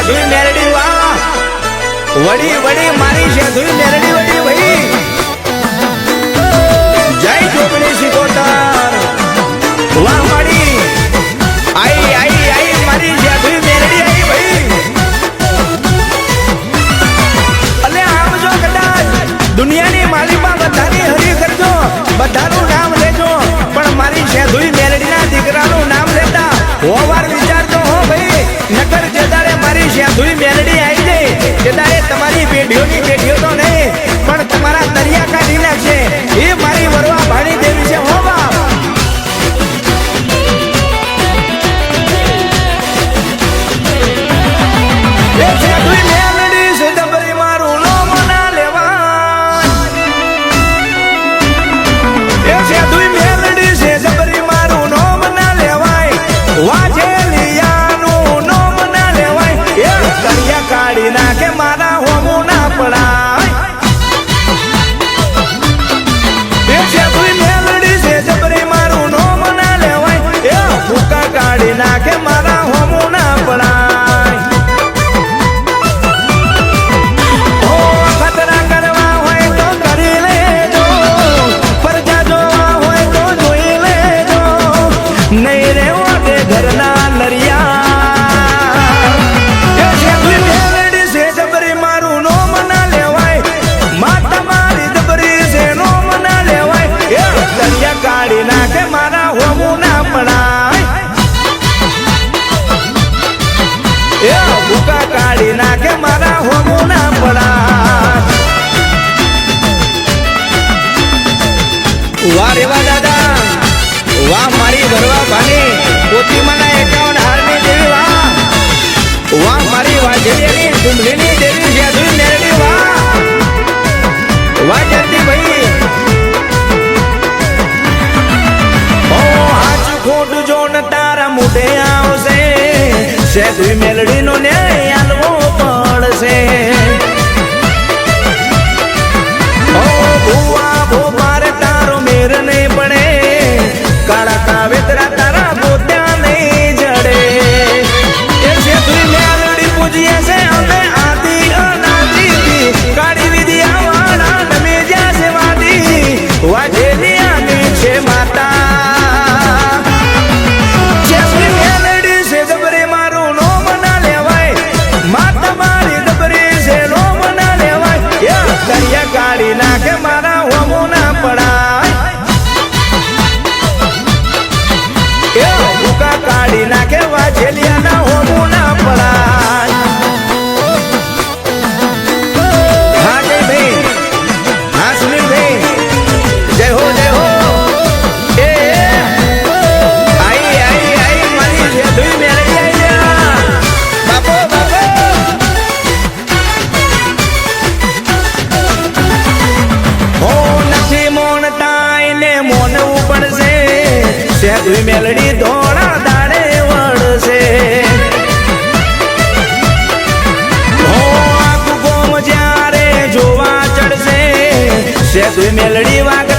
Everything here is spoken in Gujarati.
સેધુઈ મેરડી વાહ વડી વડી મારી સેધુઈ મેરડી વડી ભાઈ જય જોગણી સિકોતર વાહ મારી આઈ આઈ આઈ મારી સેધુઈ મેરડી આઈ ભાઈ અલે આમ જો કદાચ દુનિયાની માલિકમાં બધાની હરી કરજો બધાનું નામ લેજો પણ મારી સેધુઈ મેરડીના દીકરાનું નામ લેતા હોવાર વિચારજો હો ભાઈ નકર જે દાડે મારી સેધુઈ મેરડી આવી જાય તે દાડે તમારી પેઢીઓની પેઢીઓ તો નહીં પણ તમારા દરિયા કાઢી નાખશે એ મારી વરવા ભાણી દેવી છે હો બાપ એ સેધુઈ મેરડી છે દબરી મારું નામ ના લેવાય એ સેધુઈ મેરડી છે દબરી મારું નામ ના લેવાય વાજેલિયાનું નામ ના લેવાય એ દરિયા કાઢી નાખે મારા હોમું ના પડાય એ સેધુઈ મેરડી છે દબરી મારું નામ ના લેવાય એ ફૂકા કાઢી નાખે મારા હોમું ના પડાય નહીં રેવા દે ઘરના નરિયા એ સેધુઈ મેરડી છે દબરી મારું નોમ ના લેવાય માતા મારી દબરી છે નોમ ના લેવાય એ દરિયા કાઢી નાખે મારા હોમું ના પડાય એ ભૂકા કાઢી નાખે મારા હોમું ના પડાય વાહ રેવા દાદા વાહ મારી ભરવા ભાની પોતીમાના 51 હારની દેવી વાહ વાહ મારી વાજેલિયાની કુંભલીની દેવી સેધુઈ મેરડી વાહ વાહ જલ્દી ભાઈ ઓ હાચ ખોટ જોન તારા મુઢે આવશે સેધુઈ મેરડીનો ન્યાય આલવો પડશે ઓ ભુવા ભોપાર તારો મેર નહીં પડે કાળા કાવેતરા તારા પોત્યા નહીં જડે એ સેધુઈ મેરડી પૂજીએ છે અમે આદિ અનાદિથી કાળી વિદ્યા વાળા નમે જ્યાં છે વાદી વાજેલિયાની છે માતા સેધુઈ મેરડી છે દબરી મારું નોમ ના લેવાય માતા મારી દબરી છે નોમ ના લેવાય એ દરિયા કાઢી નાખે મારા હોમું ના પડાય એ ભૂકા કાઢી નાખે વાજેલિયાના હોમું ના પડાય હા જય ભાઈ હા સુનિલ ભાઈ જય હો એ આઈ આઈ આઈ મારી સેધુઈ મેરડી આઈ જા બાપો બાપો હો નથી મોનતા એને મોનવું પડશે સેધુઈ મેરડી ધોળા દાડે વળશે હો આખું ગોમ જ્યારે જોવા ચડશે સેધુઈ મેરડી વાગ